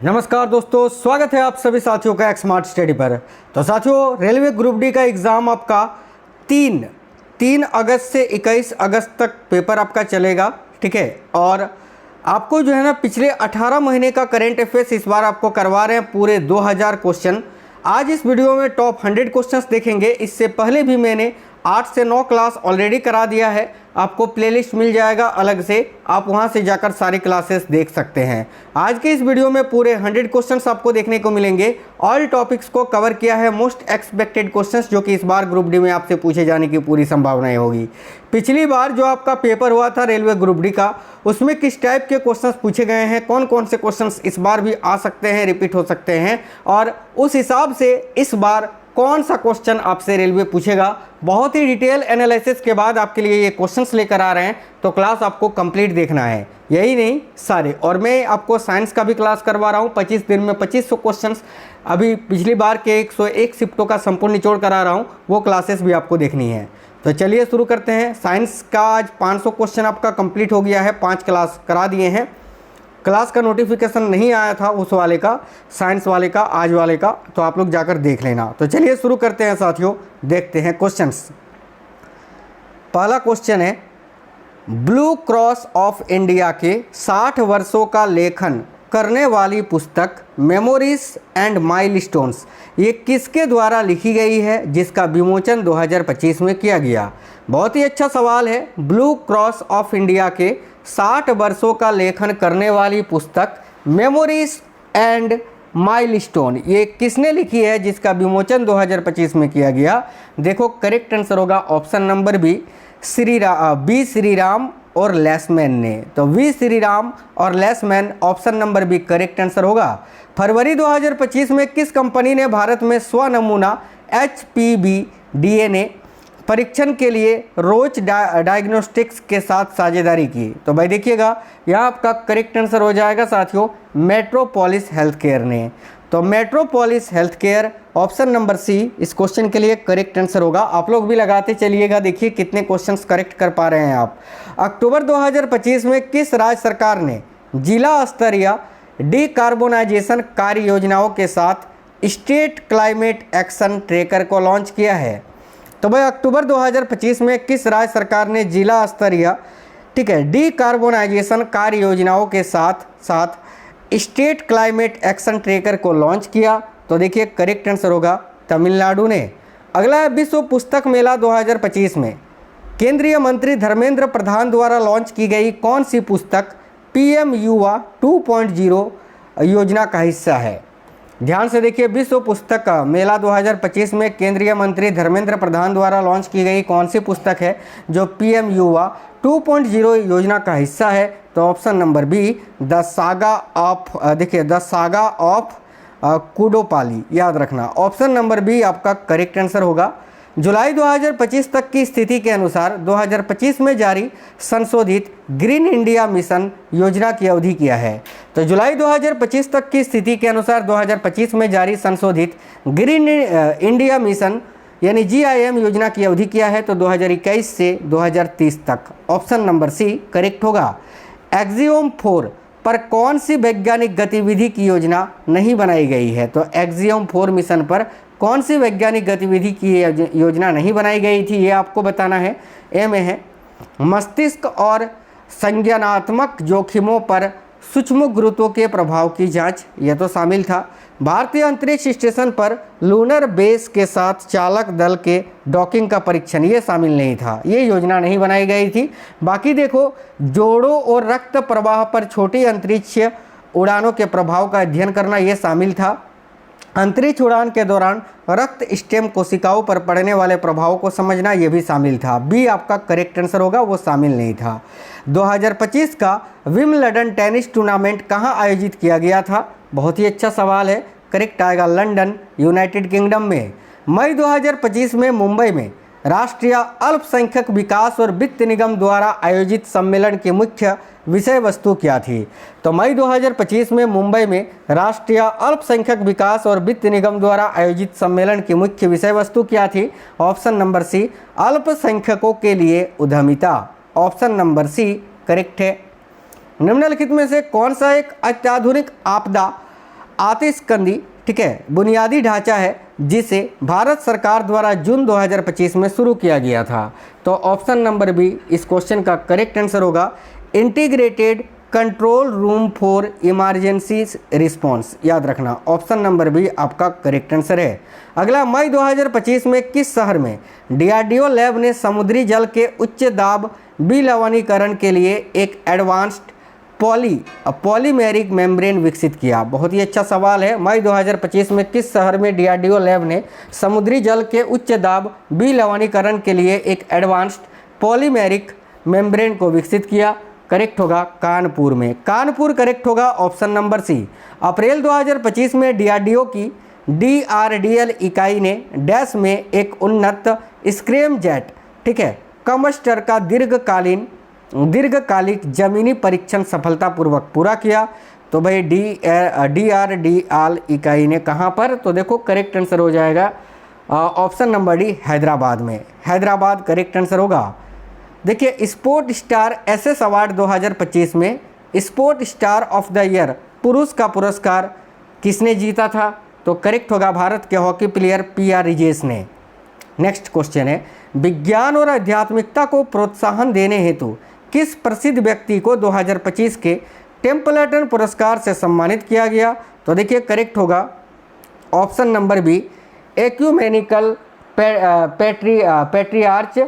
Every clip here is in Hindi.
नमस्कार दोस्तों, स्वागत है आप सभी साथियों का स्मार्ट स्टडी पर। तो साथियों, रेलवे ग्रुप डी का एग्ज़ाम आपका 3 अगस्त से 21 अगस्त तक पेपर आपका चलेगा, ठीक है। और आपको जो है ना पिछले 18 महीने का करंट अफेयर्स इस बार आपको करवा रहे हैं, पूरे 2000 क्वेश्चन। आज इस वीडियो में टॉप 100 क्वेश्चंस देखेंगे। इससे पहले भी मैंने 8 से 9 क्लास ऑलरेडी करा दिया है, आपको प्लेलिस्ट मिल जाएगा अलग से, आप वहां से जाकर सारी क्लासेस देख सकते हैं। आज के इस वीडियो में पूरे 100 क्वेश्चंस आपको देखने को मिलेंगे। ऑल टॉपिक्स को कवर किया है, मोस्ट एक्सपेक्टेड क्वेश्चंस जो कि इस बार ग्रुप डी में आपसे पूछे जाने की पूरी संभावनाएं होगी। पिछली बार जो आपका पेपर हुआ था रेलवे ग्रुप डी का, उसमें किस टाइप के क्वेश्चंस पूछे गए हैं, कौन कौन से क्वेश्चंस इस बार भी आ सकते हैं, रिपीट हो सकते हैं, और उस हिसाब से इस बार कौन सा क्वेश्चन आपसे रेलवे पूछेगा, बहुत ही डिटेल एनालिसिस के बाद आपके लिए ये क्वेश्चंस लेकर आ रहे हैं। तो क्लास आपको कंप्लीट देखना है, यही नहीं सारे। और मैं आपको साइंस का भी क्लास करवा रहा हूँ, 25 दिन में 2500 क्वेश्चंस। अभी पिछली बार के 101 शिफ्टों का संपूर्ण निचोड़ करा रहा हूँ, वो क्लासेस भी आपको देखनी है। तो चलिए शुरू करते हैं। साइंस का आज 500 क्वेश्चन आपका कंप्लीट हो गया है, 5 क्लास करा दिए हैं। क्लास का नोटिफिकेशन नहीं आया था उस वाले का, साइंस वाले का, आज वाले का, तो आप लोग जाकर देख लेना। तो चलिए शुरू करते हैं साथियों, देखते हैं क्वेश्चंस। पहला क्वेश्चन है, ब्लू क्रॉस ऑफ इंडिया के 60 वर्षों का लेखन करने वाली पुस्तक मेमोरीज एंड माइलस्टोन्स ये किसके द्वारा लिखी गई है, जिसका विमोचन 2025 में किया गया। बहुत ही अच्छा सवाल है। ब्लू क्रॉस ऑफ इंडिया के 60 वर्षों का लेखन करने वाली पुस्तक मेमोरीज एंड माइलस्टोन ये किसने लिखी है, जिसका विमोचन 2025 में किया गया। देखो करेक्ट आंसर होगा ऑप्शन नंबर बी, श्रीराम और लेसमैन ने। तो वी श्रीराम और Lessman, option number B correct answer होगा। फरवरी 2025 में किस कंपनी ने भारत में स्वनमूना HPV DNA परीक्षण के लिए रोच डायग्नोस्टिक्स के साथ साझेदारी की। तो भाई देखिएगा, यहाँ आपका करेक्ट आंसर हो जाएगा साथियों मेट्रोपोलिस हेल्थ केयर ने। तो Metropolis health care, option number C इस क्वेश्चन के लिए करेक्ट आंसर होगा। आप लोग भी लगाते चलिएगा, देखिए कितने क्वेश्चंस करेक्ट कर पा रहे हैं आप। अक्टूबर 2025 में किस राज्य सरकार ने जिला स्तरीय डिकार्बोनाइजेशन कार्य योजनाओं के साथ स्टेट क्लाइमेट एक्शन ट्रैकर को लॉन्च किया है। तो भाई अक्टूबर 2025 में किस राज्य सरकार ने जिला स्तरीय, ठीक है, डिकार्बोनाइजेशन कार्य योजनाओं के साथ साथ स्टेट क्लाइमेट एक्शन ट्रैकर को लॉन्च किया। तो देखिए करेक्ट आंसर होगा तमिलनाडु ने। अगला है, विश्व पुस्तक मेला 2025 में केंद्रीय मंत्री धर्मेंद्र प्रधान द्वारा लॉन्च की गई कौन सी पुस्तक PM युवा 2.0 योजना का हिस्सा है। ध्यान से देखिए, विश्व पुस्तक मेला 2025 में केंद्रीय मंत्री धर्मेंद्र प्रधान द्वारा लॉन्च की गई कौन सी पुस्तक है जो PM युवा 2.0 योजना का हिस्सा है। तो option number B the saga of Kudopali, याद रखना। ऑप्शन नंबर बी आपका करेक्ट आंसर होगा। जुलाई 2025 तक की स्थिति के अनुसार 2025 में जारी संशोधित ग्रीन इंडिया मिशन योजना की अवधि क्या है। तो जुलाई 2025 तक की स्थिति के अनुसार 2025 में जारी संशोधित ग्रीन इंडिया मिशन यानी GIM योजना की अवधि क्या है। तो 2021 से 2030 तक, ऑप्शन नंबर सी करेक्ट होगा। एक्सियोम 4 पर कौन सी वैज्ञानिक गतिविधि की योजना नहीं बनाई गई है। तो एक्सियोम 4 मिशन पर कौन सी वैज्ञानिक गतिविधि की योजना नहीं बनाई गई थी, ये आपको बताना है। ए में है, मस्तिष्क और संज्ञानात्मक जोखिमों पर सूक्ष्म गुरुत्व के प्रभाव की जांच, यह तो शामिल था। भारतीय अंतरिक्ष स्टेशन पर लूनर बेस के साथ चालक दल के डॉकिंग का परीक्षण, ये शामिल नहीं था, ये योजना नहीं बनाई गई थी। बाकी देखो, जोड़ों और रक्त प्रवाह पर छोटी अंतरिक्ष उड़ानों के प्रभाव का अध्ययन करना, ये शामिल था। अंतरिक्ष उड़ान के दौरान रक्त स्टेम कोशिकाओं पर पड़ने वाले प्रभावों को समझना, यह भी शामिल था। बी आपका करेक्ट आंसर होगा, वो शामिल नहीं था। 2025 का विंबलडन टेनिस टूर्नामेंट कहां आयोजित किया गया था। बहुत ही अच्छा सवाल है, करेक्ट आएगा लंदन, यूनाइटेड किंगडम में। मई 2025 में मुंबई में राष्ट्रीय अल्पसंख्यक विकास और वित्त निगम द्वारा आयोजित सम्मेलन की मुख्य विषय वस्तु क्या थी। तो मई 2025 में मुंबई में राष्ट्रीय अल्पसंख्यक विकास और वित्त निगम द्वारा आयोजित सम्मेलन की मुख्य विषय वस्तु क्या थी। ऑप्शन नंबर सी अल्पसंख्यकों के लिए उद्यमिता, ऑप्शन नंबर सी करेक्ट है। निम्नलिखित में से कौन सा एक अत्याधुनिक आपदा आतिशकंदी, ठीक है, बुनियादी ढांचा है जिसे भारत सरकार द्वारा जून 2025 में शुरू किया गया था। तो ऑप्शन नंबर बी इस क्वेश्चन का करेक्ट आंसर होगा, integrated control room for emergency response. याद रखना ऑप्शन नंबर बी आपका करेक्ट आंसर है। अगला, मई 2025 में किस शहर में डीआरडीओ लैब ने समुद्री जल के उच्च दाब विलवणीकरण के लिए एक एडवांस्ड पॉलीमेरिक मेम्ब्रेन विकसित किया? बहुत ही अच्छा सवाल है। मई 2025 में किस शहर में डीआरडीओ लैब ने समुद्री जल के उच्च दाब विलवणीकरण के लिए एक एडवांस्ड पॉलीमेरिक मेम्ब्रेन को विकसित किया? करेक्ट होगा कानपुर में। कानपुर करेक्ट होगा ऑप्शन नंबर सी। अप्रैल 2025 में डीआरडीओ की डीआरडीएल इकाई ने डैश में एक उन्नत स्क्रैमजेट, ठीक है, कमस्टर का दीर्घकालिक जमीनी परीक्षण सफलतापूर्वक पूरा किया। तो भाई डीआरडीएल इकाई ने कहाँ पर? तो देखो करेक्ट आंसर हो जाएगा ऑप्शन नंबर डी, हैदराबाद में। हैदराबाद करेक्ट आंसर होगा। देखिए, स्पोर्ट स्टार एसएस अवार्ड 2025 में sport star of the year पुरुष का पुरस्कार किसने जीता था? तो करेक्ट होगा भारत के हॉकी प्लेयर पीआर रिजेश ने। नेक्स्ट क्वेश्चन है, विज्ञान और आध्यात्मिकता को प्रोत्साहन देने हेतु किस प्रसिद्ध व्यक्ति को 2025 के टेम्पल्टन पुरस्कार से सम्मानित किया गया? तो देखिए करेक्ट होगा option number B, ecumenical patriarch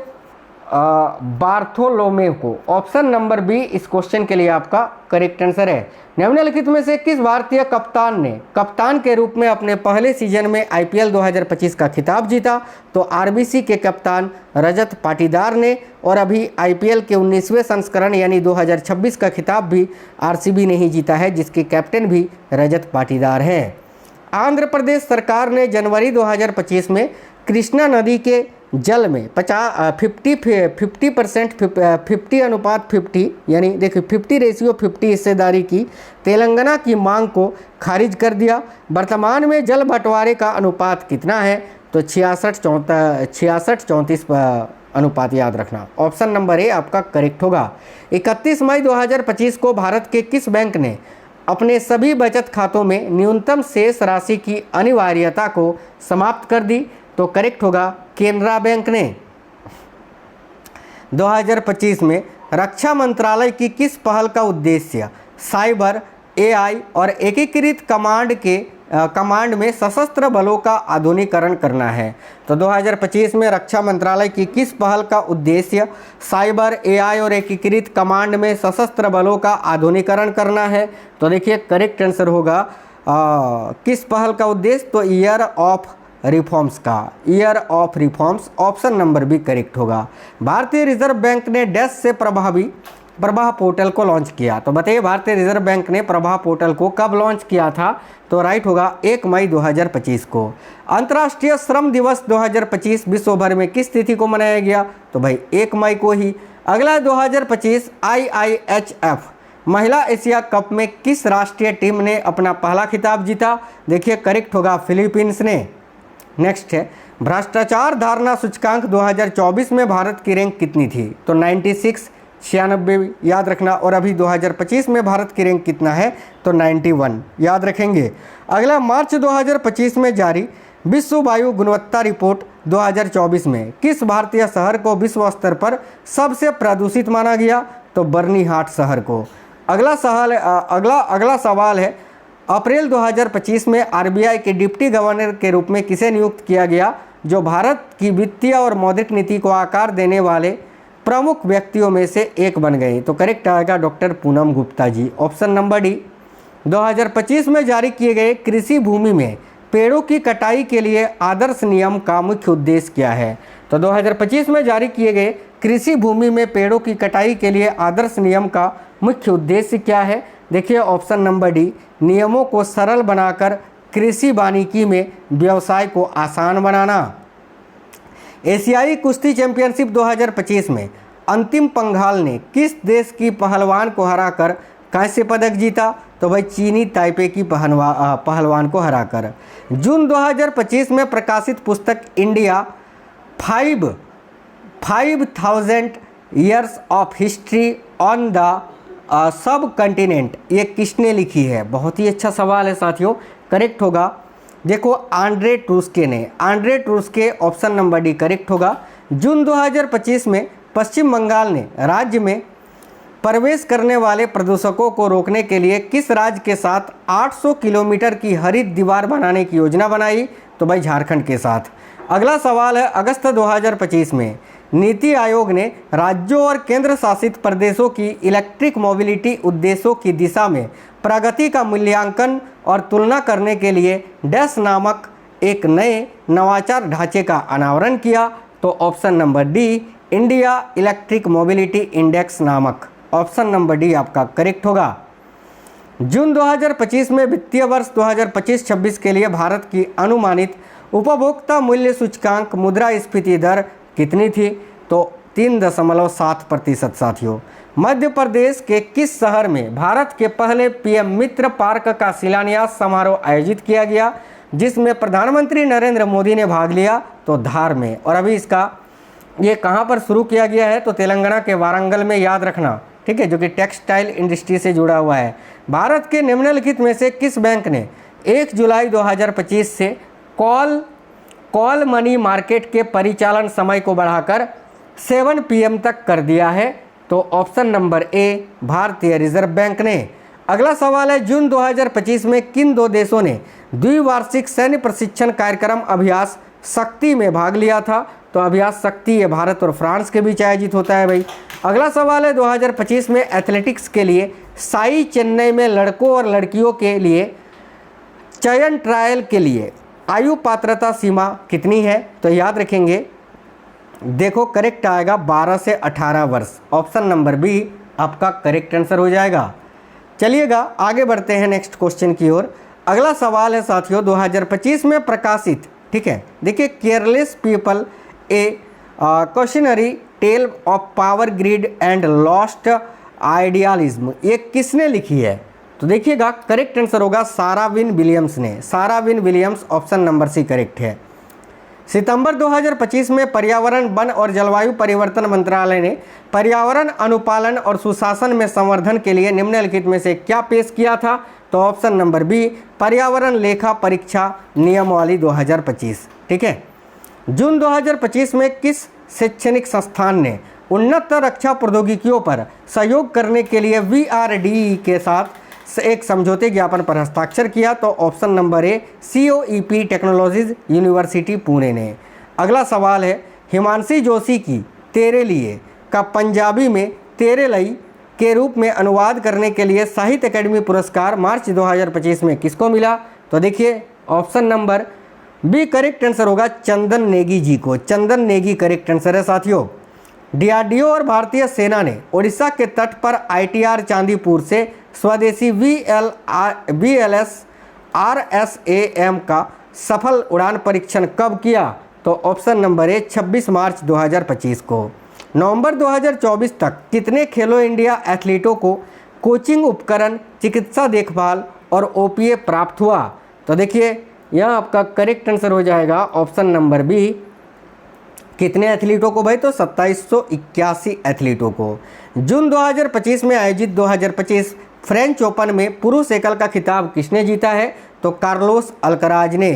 Bartholomew को। ऑप्शन नंबर बी इस क्वेश्चन के लिए आपका करेक्ट आंसर है। निम्नलिखित में से किस भारतीय कप्तान ने कप्तान के रूप में अपने पहले सीजन में आईपीएल 2025 का खिताब जीता? तो आरबीसी के कप्तान रजत पाटीदार ने, और अभी आईपीएल के 19वें संस्करण यानी 2026 का खिताब भी आरसीबी ने ही जीता है, जिसके कैप्टन भी रजत पाटीदार हैं। आंध्र प्रदेश सरकार ने जनवरी 2025 में कृष्णा नदी के जल में 50% यानी देखिए 50:50 हिस्सेदारी की तेलंगाना की मांग को खारिज कर दिया। वर्तमान में जल बंटवारे का अनुपात कितना है? तो 66-34 अनुपात। याद रखना ऑप्शन नंबर ए आपका करेक्ट होगा। 31 मई 2025 को भारत के किस बैंक ने अपने सभी बचत खातों में न्यूनतम शेष राशि की अनिवार्यता को समाप्त कर दी? तो करेक्ट होगा केनरा बैंक ने। 2025 में रक्षा मंत्रालय की किस पहल का उद्देश्य साइबर, एआई और एकीकृत कमांड में सशस्त्र बलों का आधुनिकीकरण करना है? तो 2025 में रक्षा मंत्रालय की किस पहल का उद्देश्य साइबर, एआई और एकीकृत कमांड में सशस्त्र बलों का आधुनिकीकरण करना है? तो देखिए करेक्ट आंसर होगा किस पहल का उद्देश्य? तो ईयर ऑफ रिफॉर्म्स का, year of reforms. Option number B correct होगा। भारतीय रिजर्व बैंक ने डैश से प्रवाह पोर्टल को लॉन्च किया? तो बताइए भारतीय रिजर्व बैंक ने प्रवाह पोर्टल को कब लॉन्च किया था? तो राइट होगा 1 मई 2025 को। अंतर्राष्ट्रीय श्रम दिवस 2025 विश्व भर में किस तिथि को मनाया गया? तो भाई 1 मई को ही। अगला 2025 IIHF महिला एशिया कप में किस राष्ट्रीय टीम ने अपना पहला खिताब जीता? देखिए करेक्ट होगा फिलीपींस ने। नेक्स्ट है, भ्रष्टाचार धारणा सूचकांक 2024 में भारत की रैंक कितनी थी? तो 96 याद रखना। और अभी 2025 में भारत की रैंक कितना है? तो 91 याद रखेंगे। अगला, मार्च 2025 में जारी विश्व वायु गुणवत्ता रिपोर्ट 2024 में किस भारतीय शहर को विश्व स्तर पर सबसे प्रदूषित माना गया? तो बर्नीहाट शहर को। अगला सवाल है, अप्रैल 2025 में आरबीआई के डिप्टी गवर्नर के रूप में किसे नियुक्त किया गया, जो भारत की वित्तीय और मौद्रिक नीति को आकार देने वाले प्रमुख व्यक्तियों में से एक बन गए? तो करेक्ट आएगा doctor Poonam Gupta ji. Option number D. 2025 में जारी किए गए कृषि भूमि में पेड़ों की कटाई के लिए आदर्श नियम का मुख्य उद्देश्य क्या है? तो 2025 में जारी किए गए कृषि भूमि में पेड़ों की कटाई के लिए आदर्श नियम का मुख्य उद्देश्य क्या है? देखिए ऑप्शन नंबर डी, नियमों को सरल बनाकर कृषि वानिकी में व्यवसाय को आसान बनाना। एशियाई कुश्ती चैंपियनशिप 2025 में अंतिम पंघाल ने किस देश की पहलवान को हराकर कांस्य पदक जीता? तो भाई चीनी ताइपे की पहलवान को हराकर। जून 2025 में प्रकाशित पुस्तक India 5000 years of history on the sub continent ये किसने लिखी है? बहुत ही अच्छा सवाल है साथियों। करेक्ट होगा। देखो आंड्रे ट्रूस्के ने, Andre Truschke option number D correct होगा। जून 2025 में पश्चिम बंगाल ने राज्य में प्रवेश करने वाले प्रदूषकों को रोकने के लिए किस राज्य के साथ 800 किलोमीटर की हरित दीवार बनाने की योजना बनाई? तो भाई झारखंड के साथ। अगला सवाल है, अगस्त 2025 में नीति आयोग ने राज्यों और केंद्र शासित प्रदेशों की इलेक्ट्रिक मोबिलिटी उद्देश्यों की दिशा में प्रगति का मूल्यांकन और तुलना करने के लिए डैश नामक एक नए नवाचार ढांचे का अनावरण किया? तो option number D, India electric mobility index नामक। ऑप्शन नंबर डी आपका करेक्ट होगा। जून 2025 में वित्तीय वर्ष 2025-26 के लिए भारत की अनुमानित उपभोक्ता मूल्य सूचकांक मुद्रास्फीति दर कितनी थी? तो 3.7% साथियों। मध्य प्रदेश के किस शहर में भारत के पहले पीएम मित्र पार्क का शिलान्यास समारोह आयोजित किया गया, जिसमें प्रधानमंत्री नरेंद्र मोदी ने भाग लिया? तो धार में। और अभी इसका ये कहाँ पर शुरू किया गया है? तो तेलंगाना के वारंगल में, याद रखना, ठीक है, जो कि टेक्सटाइल इंडस्ट्री से जुड़ा हुआ है। भारत के निम्नलिखित में से किस बैंक ने 1 जुलाई 2025 से कॉल मनी मार्केट के परिचालन समय को बढ़ाकर 7 PM तक कर दिया है? तो ऑप्शन नंबर ए, भारतीय रिजर्व बैंक ने। अगला सवाल है, जून 2025 में किन दो देशों ने द्विवार्षिक सैन्य प्रशिक्षण कार्यक्रम अभ्यास शक्ति में भाग लिया था? तो अभ्यास शक्ति ये भारत और फ्रांस के बीच आयोजित होता है भाई। अगला सवाल है, 2025 में एथलेटिक्स के लिए साई चेन्नई में लड़कों और लड़कियों के लिए चयन ट्रायल के लिए आयु पात्रता सीमा कितनी है? तो याद रखेंगे, देखो करेक्ट आएगा 12 से 18 वर्ष। ऑप्शन नंबर बी आपका करेक्ट आंसर हो जाएगा। चलिएगा आगे बढ़ते हैं नेक्स्ट क्वेश्चन की ओर। अगला सवाल है साथियों, 2025 में प्रकाशित, ठीक है, देखिए, careless people a cautionary tale of power grid and lost idealism, ये किसने लिखी है? तो देखिएगा करेक्ट आंसर होगा सारा विन विलियम्स ने। Sarah Wynn Williams, option number C correct है। सितंबर 2025 में पर्यावरण, वन और जलवायु परिवर्तन मंत्रालय ने पर्यावरण अनुपालन और सुशासन में संवर्धन के लिए निम्नलिखित में से क्या पेश किया था? तो ऑप्शन नंबर बी, पर्यावरण लेखा परीक्षा नियमावली 2025, ठीक है। जून 2025 में किस शैक्षणिक संस्थान ने उन्नत रक्षा प्रौद्योगिकियों पर सहयोग करने के लिए VRDE के साथ एक समझौते ज्ञापन पर हस्ताक्षर किया? तो option number A, COEP technologies university Pune ने। अगला सवाल है, हिमांशी जोशी की तेरे लिए का पंजाबी में तेरे लई के रूप में अनुवाद करने के लिए साहित्य अकेडमी पुरस्कार मार्च 2025 में किसको मिला? तो देखिए option number B correct answer होगा चंदन नेगी जी को। चंदन नेगी करेक्ट आंसर है साथियों। DRDO और भारतीय सेना ने ओडिशा के तट पर ITR चांदीपुर से स्वदेशी VLS RSAM का सफल उड़ान परीक्षण कब किया? तो ऑप्शन नंबर ए, 26 मार्च 2025 को। नवंबर 2024 तक कितने खेलो इंडिया एथलीटों को कोचिंग उपकरण, चिकित्सा देखभाल और OPA प्राप्त हुआ? तो देखिए यहाँ आपका करेक्ट आंसर हो जाएगा ऑप्शन नंबर बी, कितने एथलीटों को भाई? तो 2781 एथलीटों को। जून 2025 में आयोजित 2025 फ्रेंच ओपन में पुरुष एकल का खिताब किसने जीता है? तो कार्लोस अल्कराज ने।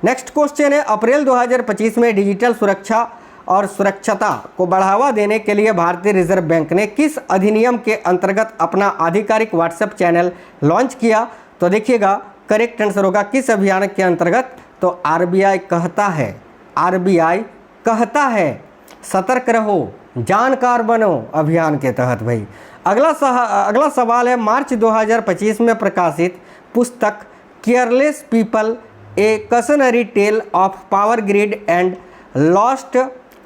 नेक्स्ट क्वेश्चन है, अप्रैल 2025 में डिजिटल सुरक्षा और सुरक्षता को बढ़ावा देने के लिए भारतीय रिजर्व बैंक ने किस अधिनियम के अंतर्गत अपना आधिकारिक व्हाट्सएप चैनल लॉन्च किया? तो देखिएगा करेक्ट आंसर होगा किस अभियान के अंतर्गत? तो RBI कहता है, RBI कहता है सतर्क रहो, जानकार बनो अभियान के तहत भाई। अगला सवाल है, मार्च 2025 में प्रकाशित पुस्तक careless people a cautionary tale of power grid and lost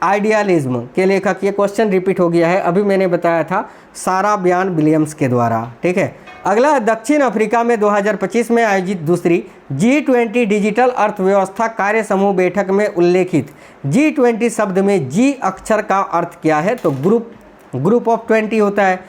idealism के लेखक, ये क्वेश्चन रिपीट हो गया है, अभी मैंने बताया था, सारा बयान विलियम्स के द्वारा, ठीक है। अगला, दक्षिण अफ्रीका में 2025 में आयोजित दूसरी G20 डिजिटल अर्थव्यवस्था कार्य समूह बैठक में उल्लेखित G20 शब्द में G अक्षर का अर्थ क्या है? तो ग्रुप ऑफ 20 होता है।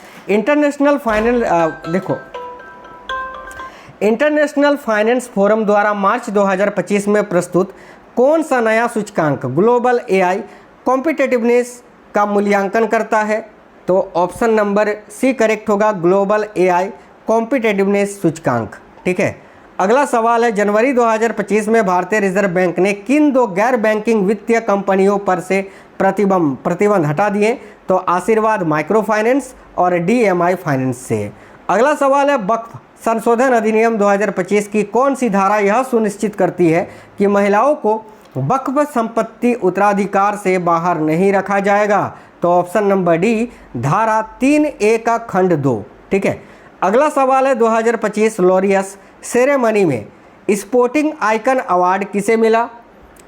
इंटरनेशनल फाइनेंस फोरम द्वारा मार्च 2025 में प्रस्तुत कौन सा नया सूचकांक ग्लोबल AI कॉम्पिटिटिवनेस का मूल्यांकन करता है? तो ऑप्शन नंबर सी करेक्ट होगा, ग्लोबल AI कॉम्पिटिटिवनेस सूचकांक, ठीक है। अगला सवाल है, जनवरी 2025 में भारतीय रिजर्व बैंक ने किन दो गैर बैंकिंग वित्तीय कंपनियों पर से प्रतिबंध हटा दिए? तो आशीर्वाद माइक्रो फाइनेंस और DMI फाइनेंस से। अगला सवाल है, वक्फ संशोधन अधिनियम 2025 की कौन सी धारा यह सुनिश्चित करती है कि महिलाओं को वक्फ संपत्ति उत्तराधिकार से बाहर नहीं रखा जाएगा? तो ऑप्शन नंबर डी, धारा 3A का खंड 2। ठीक है। अगला सवाल है, 2025 लॉरियस सेरेमनी में स्पोर्टिंग आइकन अवार्ड किसे मिला?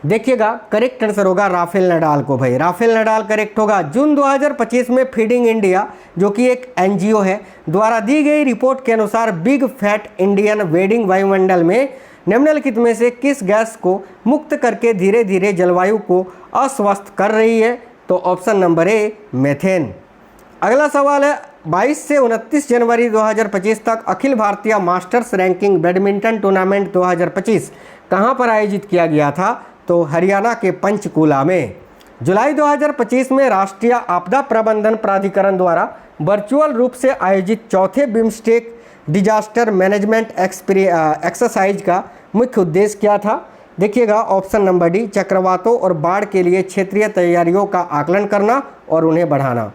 देखिएगा, करेक्ट आंसर होगा राफेल नडाल को। भाई राफेल नडाल करेक्ट होगा। जून 2025 में फीडिंग इंडिया, जो कि एक NGO है, द्वारा दी गई रिपोर्ट के अनुसार बिग फैट इंडियन वेडिंग वायुमंडल में निम्नलिखित में से किस गैस को मुक्त करके धीरे धीरे जलवायु को अस्वस्थ कर रही है? तो ऑप्शन नंबर ए, मेथेन। अगला सवाल है, 22 से 29 जनवरी 2025 तक Akhil Bharatiya masters ranking badminton tournament 2025 कहां पर आयोजित किया गया था? तो हरियाणा के पंचकूला में। जुलाई 2025 में राष्ट्रीय आपदा प्रबंधन प्राधिकरण द्वारा वर्चुअल रूप से आयोजित चौथे बिम्स्टेक डिजास्टर मैनेजमेंट एक्सरसाइज का मुख्य उद्देश्य क्या था? देखिएगा, ऑप्शन नंबर डी, चक्रवातों और बाढ़ के लिए क्षेत्रीय तैयारियों का आकलन करना और उन्हें बढ़ाना।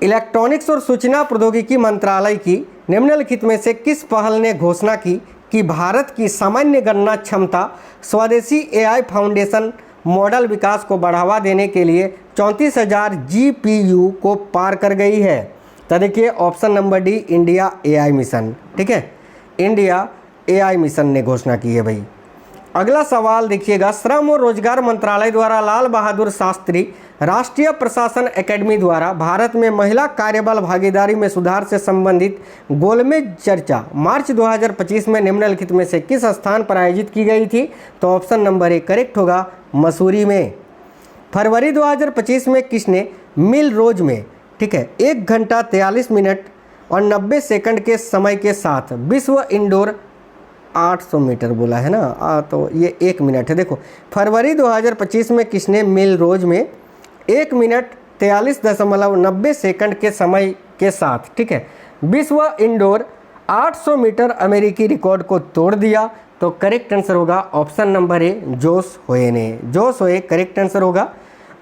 इलेक्ट्रॉनिक्स और सूचना प्रौद्योगिकी मंत्रालय की निम्नलिखित में से किस पहल ने घोषणा की कि भारत की सामान्य गणना क्षमता स्वदेशी AI फाउंडेशन मॉडल विकास को बढ़ावा देने के लिए 34,000 GPU को पार कर गई है? तो देखिए, option number D, India AI mission. ठीक है, इंडिया AI मिशन ने घोषणा की है भाई। अगला सवाल देखिएगा, श्रम और रोजगार मंत्रालय द्वारा लाल बहादुर शास्त्री राष्ट्रीय प्रशासन एकेडमी द्वारा भारत में महिला कार्यबल भागीदारी में सुधार से संबंधित गोलमेज चर्चा मार्च 2025 में निम्नलिखित में से किस स्थान पर आयोजित की गई थी? तो ऑप्शन नंबर ए करेक्ट होगा, मसूरी में। फरवरी 2025 में किसने मिल रोज में, ठीक है, 1 घंटा 43 मिनट और 90 सेकंड के समय के साथ विश्व इंडोर 800 मीटर बोला है ना, तो ये 1 मिनट है। देखो, फरवरी 2025 में किसने मिल रोज में 1 मिनट 43.90 सेकंड के समय के साथ, ठीक है, विश्व इंडोर 800 मीटर अमेरिकी रिकॉर्ड को तोड़ दिया? तो करेक्ट आंसर होगा ऑप्शन नंबर ए, जोस होए ने। जोस होए करेक्ट आंसर होगा।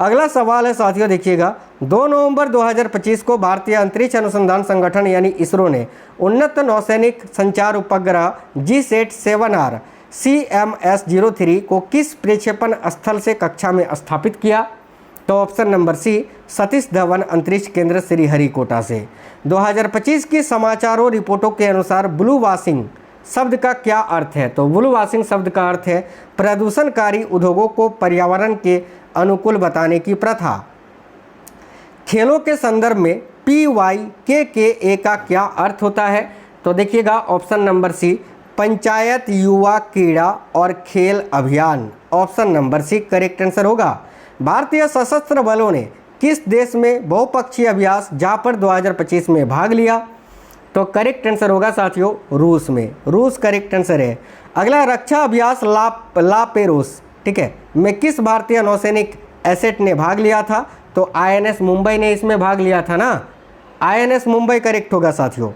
अगला सवाल है साथियों, देखिएगा, 2 नवंबर 2025 को भारतीय अंतरिक्ष अनुसंधान संगठन यानी इसरो ने उन्नत नौसैनिक संचार उपग्रह GSAT-7R CMS-03 को किस प्रक्षेपण स्थल से कक्षा में स्थापित किया? तो option number C, Satish Dhawan अंतरिक्ष केंद्र श्रीहरिकोटा से। 2025 की समाचारों रिपोर्टों के अनुसार ब्लू वॉशिंग शब्द का क्या अर्थ है? तो ब्लू वॉशिंग शब्द का अर्थ है प्रदूषणकारी उद्योगों को पर्यावरण के अनुकूल बताने की प्रथा। खेलों के संदर्भ में PYKKA का क्या अर्थ होता है? तो देखिएगा, ऑप्शन नंबर सी, पंचायत युवा क्रीड़ा और खेल अभियान। Option number C correct answer होगा। भारतीय सशस्त्र बलों ने किस देश में बहुपक्षीय अभ्यास जापर 2025 में भाग लिया? तो करेक्ट आंसर होगा साथियों, रूस में। रूस करेक्ट आंसर है। अगला, रक्षा अभ्यास लापेरोस, ठीक है, में किस भारतीय नौसैनिक एसेट ने भाग लिया था? तो INS मुंबई ने इसमें भाग लिया था ना, INS मुंबई करेक्ट होगा साथियों।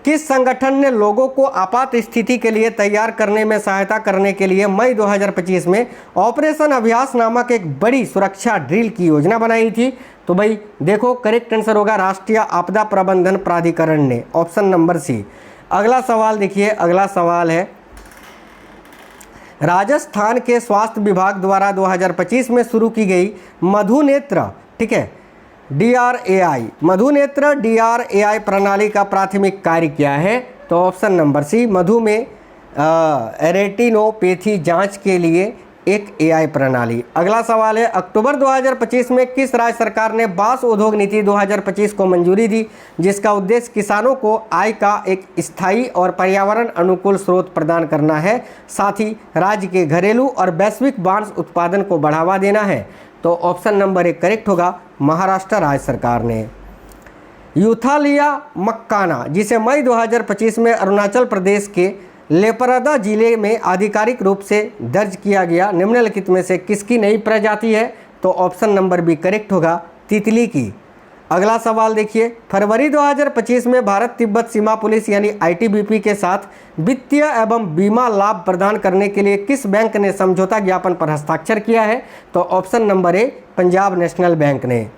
किस संगठन ने लोगों को आपात स्थिति के लिए तैयार करने में सहायता करने के लिए मई 2025 में ऑपरेशन अभ्यास नामक एक बड़ी सुरक्षा ड्रिल की योजना बनाई थी? तो भाई देखो, करेक्ट आंसर होगा राष्ट्रीय आपदा प्रबंधन प्राधिकरण ने। Option number C. अगला सवाल देखिए, अगला सवाल है, राजस्थान के स्वास्थ्य विभाग द्वारा 2025 में शुरू की गई मधुनेत्र, ठीक है, DRAI मधुनेत्र DRAI प्रणाली का प्राथमिक कार्य क्या है? तो ऑप्शन नंबर सी, मधु में रेटिनोपैथी जांच के लिए एक AI प्रणाली। अगला सवाल है, अक्टूबर 2025 में किस राज्य सरकार ने बांस उद्योग नीति 2025 को मंजूरी दी, जिसका उद्देश्य किसानों को आय का एक स्थायी और पर्यावरण अनुकूल स्रोत प्रदान करना है, साथ ही राज्य के घरेलू और वैश्विक बांस उत्पादन को बढ़ावा देना है? तो ऑप्शन नंबर ए करेक्ट होगा, महाराष्ट्र राज्य सरकार ने। यूथालिया मक्काना, जिसे मई 2025 में अरुणाचल प्रदेश के लेपरादा जिले में आधिकारिक रूप से दर्ज किया गया, निम्नलिखित में से किसकी नई प्रजाति है? तो ऑप्शन नंबर बी करेक्ट होगा, तितली की। अगला सवाल देखिए, फरवरी 2025 में भारत तिब्बत सीमा पुलिस यानी आईटीबीपी के साथ वित्तीय एवं बीमा लाभ प्रदान करने के लिए किस बैंक ने समझौता ज्ञापन पर हस्ताक्षर किया है? तो option number A, Punjab national bank ने।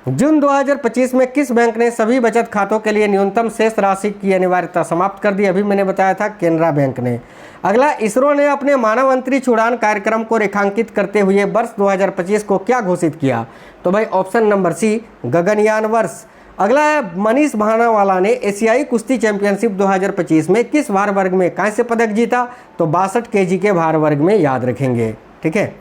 जून 2025 में किस बैंक ने सभी बचत खातों के लिए न्यूनतम शेष राशि की अनिवार्यता समाप्त कर दी? अभी मैंने बताया था, केनरा बैंक ने। अगला, इसरो ने अपने मानव अंतरिक्ष उड़ान कार्यक्रम को रेखांकित करते हुए वर्ष 2025 को क्या घोषित किया? तो भाई ऑप्शन नंबर सी, गगनयान वर्ष। अगला है, मनीष भानावाला ने एशियाई कुश्ती चैंपियनशिप 2025 में किस भार वर्ग में कांस्य पदक जीता? तो 62 केजी के भार वर्ग में, याद रखेंगे, ठीक है।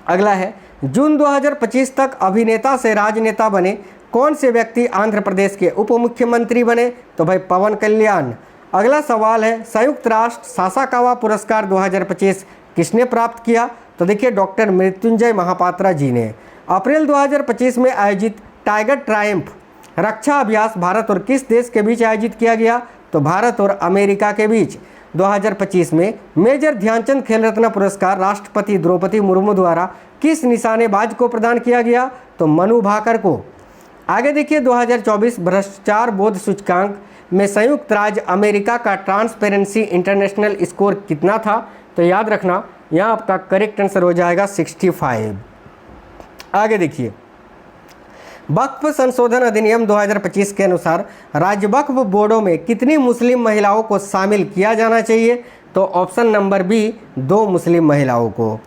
अगला है, जून 2025 तक अभिनेता से राजनेता बने कौन से व्यक्ति आंध्र प्रदेश के उप मुख्यमंत्री बने? तो भाई पवन कल्याण। अगला सवाल है, संयुक्त राष्ट्र सासाकावा पुरस्कार 2025 किसने प्राप्त किया? तो देखिए, डॉक्टर मृत्युंजय महापात्रा जी ने। अप्रैल 2025 में आयोजित टाइगर ट्रायम्फ रक्षा अभ्यास भारत और किस देश के बीच आयोजित किया गया? तो भारत और अमेरिका के बीच। 2025 में मेजर ध्यानचंद खेल रत्न पुरस्कार राष्ट्रपति द्रौपदी मुर्मू द्वारा किस निशानेबाज को प्रदान किया गया? तो मनु भाकर को। आगे देखिए, 2024 भ्रष्टाचार बोध सूचकांक में संयुक्त राज्य अमेरिका का ट्रांसपेरेंसी इंटरनेशनल स्कोर कितना था? तो याद रखना, यहाँ आपका करेक्ट आंसर हो जाएगा 65। आगे देखिए, वक्फ संशोधन अधिनियम 2025 के अनुसार राज्य वक्फ बोर्डों में कितनी मुस्लिम महिलाओं को शामिल किया जाना चाहिए? तो ऑप्शन नंबर बी, 2 मुस्लिम महिलाओं को।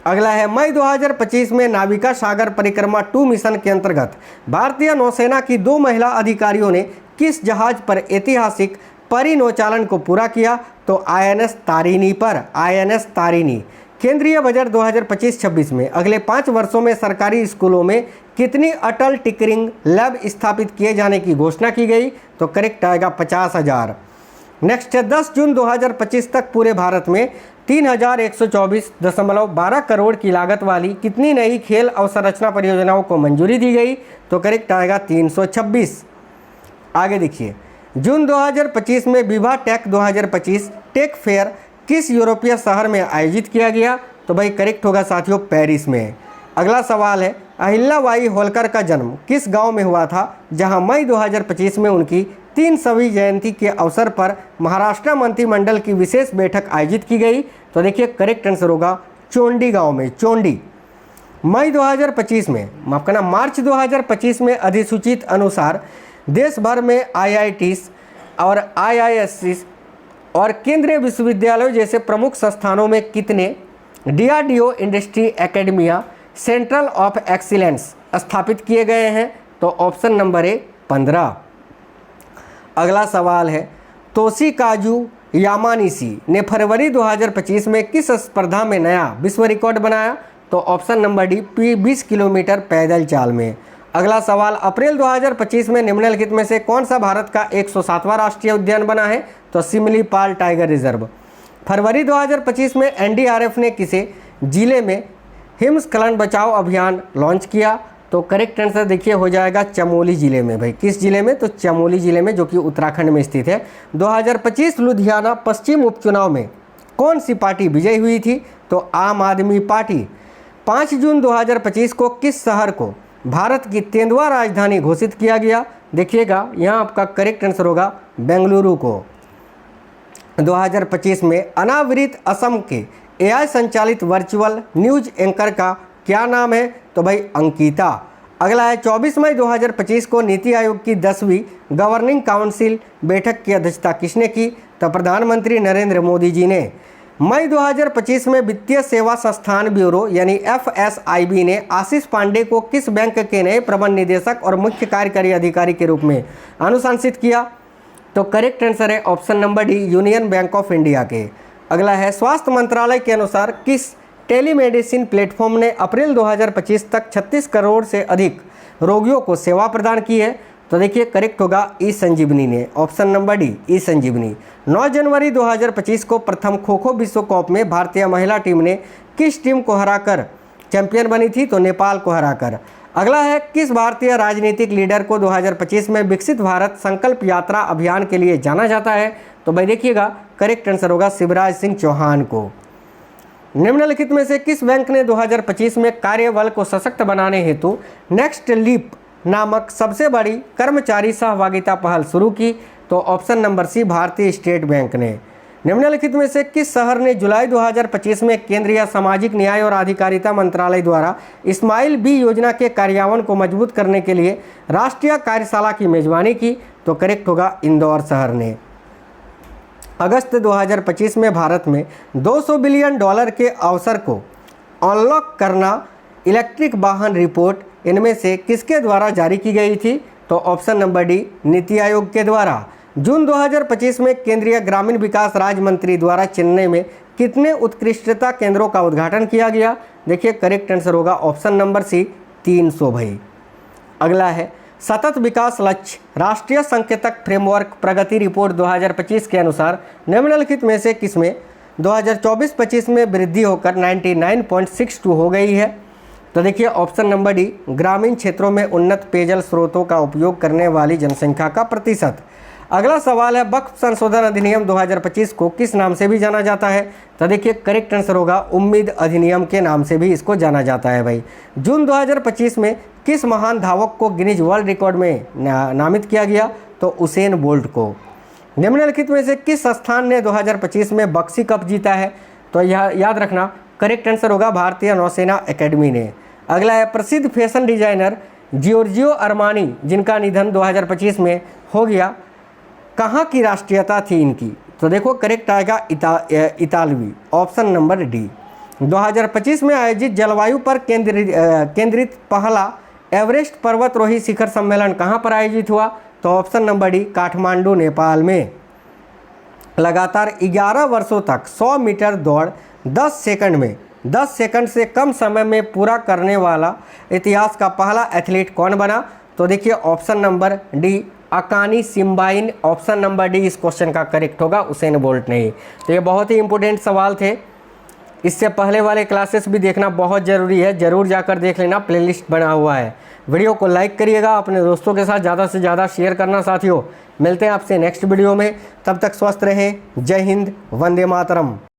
अगला है, मई 2025 में नाविका सागर परिक्रमा 2 मिशन के अंतर्गत भारतीय नौसेना की 2 महिला अधिकारियों ने किस जहाज पर ऐतिहासिक परिनौचालन को पूरा किया? तो आईएनएस तारिणी पर, आईएनएस तारिणी। केंद्रीय बजट 2025-26 में अगले 5 वर्षों में सरकारी स्कूलों में कितनी अटल टिकरिंग लैब स्थापित किए जाने की घोषणा की गई? तो करेक्ट आएगा 50,000। नेक्स्ट है, 10 जून 2025 तक पूरे भारत में 3124.12 करोड़ की लागत वाली कितनी नई खेल अवसंरचना परियोजनाओं को मंजूरी दी गई? तो करेक्ट आएगा 326। आगे देखिए, जून 2025 में विभा टेक 2025 टेक फेयर किस यूरोपीय शहर में आयोजित किया गया? तो भाई करेक्ट होगा साथियों, पेरिस में। अगला सवाल है, अहिल्याबाई होलकर का जन्म किस गांव में हुआ था, जहां मई 2025 में उनकी 300वीं जयंती के अवसर पर महाराष्ट्र मंत्रिमंडल की विशेष बैठक आयोजित की गई? तो देखिए, करेक्ट आंसर होगा चोंडी गांव में, चोंडी। मई 2025 में, माफ करना, मार्च 2025 में अधिसूचित अनुसार देश भर में आईआईटीज और आईआईएससीज और केंद्रीय विश्वविद्यालयों जैसे प्रमुख संस्थानों में कितने DRDO industry academia central of excellence स्थापित किए गए हैं? तो ऑप्शन नंबर ए, 15। अगला सवाल है, तोशिकाजु यामानीशी ने फरवरी 2025 में किस स्पर्धा में नया विश्व रिकॉर्ड बनाया? तो ऑप्शन नंबर डी, 20 किलोमीटर पैदल चाल में। अगला सवाल, अप्रैल 2025 में निम्नलिखित में से कौन सा भारत का 107वां राष्ट्रीय उद्यान बना है? तो सिमलीपाल टाइगर रिजर्व। फरवरी 2025 में एनडीआरएफ ने किसे जिले में हिमस्खलन बचाव अभियान लॉन्च किया? तो करेक्ट आंसर देखिए हो जाएगा चमोली जिले में। भाई किस जिले में? तो चमोली जिले में, जो कि उत्तराखंड में स्थित है। 2025 लुधियाना पश्चिम उपचुनाव में कौन सी पार्टी विजयी हुई थी? तो आम आदमी पार्टी। 5 जून 2025 को किस शहर को भारत की तेंदुआ राजधानी घोषित किया गया? देखिएगा, यहाँ आपका करेक्ट आंसर होगा बेंगलुरु को। 2025 में अनावृत असम के एआई संचालित वर्चुअल न्यूज एंकर का क्या नाम है? तो भाई अंकिता। अगला है, 24 मई 2025 को नीति आयोग की 10वीं गवर्निंग काउंसिल बैठक की अध्यक्षता किसने की? तो प्रधानमंत्री नरेंद्र मोदी जी ने। मई 2025 में वित्तीय सेवा संस्थान ब्यूरो यानी एफएसआईबी ने आशीष पांडे को किस बैंक के नए प्रबंध निदेशक और मुख्य कार्यकारी अधिकारी के रूप में अनुशंसित किया? तो करेक्ट आंसर है option number D, union bank of India के। अगला है, स्वास्थ्य मंत्रालय के अनुसार किस टेलीमेडिसिन प्लेटफॉर्म ने अप्रैल 2025 तक 36 करोड़ से अधिक रोगियों को सेवा प्रदान की है? तो देखिए, करेक्ट होगा ई संजीवनी ने, ऑप्शन नंबर डी, ई संजीवनी। 9 जनवरी 2025 को प्रथम खो खो विश्व कप में भारतीय महिला टीम ने किस टीम को हराकर चैंपियन बनी थी? तो नेपाल को हराकर। अगला है, किस भारतीय राजनीतिक लीडर को 2025 में विकसित भारत संकल्प यात्रा अभियान के लिए जाना जाता है? तो भाई देखिएगा, करेक्ट आंसर होगा शिवराज सिंह चौहान को। निम्नलिखित में से किस बैंक ने 2025 में कार्यबल को सशक्त बनाने हेतु नेक्स्ट लीप नामक सबसे बड़ी कर्मचारी सहभागिता पहल शुरू की? तो ऑप्शन नंबर सी, भारतीय स्टेट बैंक ने। निम्नलिखित में से किस शहर ने जुलाई 2025 में केंद्रीय सामाजिक न्याय और अधिकारिता मंत्रालय द्वारा इस्माइल बी योजना के कार्यान्वयन को मजबूत करने के लिए राष्ट्रीय कार्यशाला की मेजबानी की? तो करेक्ट होगा इंदौर शहर ने। अगस्त 2025 में भारत में $200 बिलियन के अवसर को अनलॉक करना इलेक्ट्रिक वाहन रिपोर्ट इनमें से किसके द्वारा जारी की गई थी? तो option number D, NITI Aayog के द्वारा। जून 2025 में केंद्रीय ग्रामीण विकास राज्य मंत्री द्वारा चेन्नई में कितने उत्कृष्टता केंद्रों का उद्घाटन किया गया? देखिए करेक्ट आंसर होगा ऑप्शन नंबर सी, 300 भाई। अगला है सतत विकास लक्ष्य राष्ट्रीय संकेतक फ्रेमवर्क प्रगति रिपोर्ट 2025 के अनुसार निम्नलिखित में से किसमें 2024-25 में वृद्धि होकर 99.62 हो गई है? तो देखिए ऑप्शन नंबर डी, ग्रामीण क्षेत्रों में उन्नत पेयजल स्रोतों का उपयोग करने वाली जनसंख्या का प्रतिशत। अगला सवाल है वक्फ संशोधन अधिनियम 2025 को किस नाम से भी जाना जाता है? तो देखिए करेक्ट आंसर होगा उम्मीद अधिनियम के नाम से भी इसको जाना जाता है भाई। जून 2025 में किस महान धावक को गिनीज वर्ल्ड रिकॉर्ड में नामित किया गया? तो उसेन बोल्ट को। निम्नलिखित में से किस संस्थान ने 2025 में बक्सी कप जीता है? तो यह याद रखना करेक्ट आंसर होगा भारतीय नौसेना एकेडमी ने। अगला है प्रसिद्ध फैशन डिजाइनर जियोर्जियो अरमानी जिनका निधन 2025 में हो गया, कहाँ की राष्ट्रीयता थी इनकी? तो देखो करेक्ट आएगा इतालवी, ऑप्शन नंबर डी। 2025 में आयोजित जलवायु पर केंद्रित पहला एवरेस्ट पर्वतरोही शिखर सम्मेलन कहाँ पर आयोजित हुआ? तो option number D, Kathmandu Nepal में। लगातार 11 वर्षों तक 100 मीटर दौड़ 10 सेकंड से कम समय में पूरा करने वाला इतिहास का पहला एथलीट कौन बना? तो देखिए option number D, Akani Simbine. Option number D इस क्वेश्चन का करेक्ट होगा, उसेन बोल्ट नहीं। तो ये बहुत ही इंपॉर्टेंट सवाल थे, इससे पहले वाले क्लासेस भी देखना बहुत ज़रूरी है, ज़रूर जाकर देख लेना, प्लेलिस्ट बना हुआ है। वीडियो को लाइक करिएगा, अपने दोस्तों के साथ ज़्यादा से ज़्यादा शेयर करना साथियों। मिलते हैं आपसे नेक्स्ट वीडियो में, तब तक स्वस्थ रहें। जय हिंद, वंदे मातरम।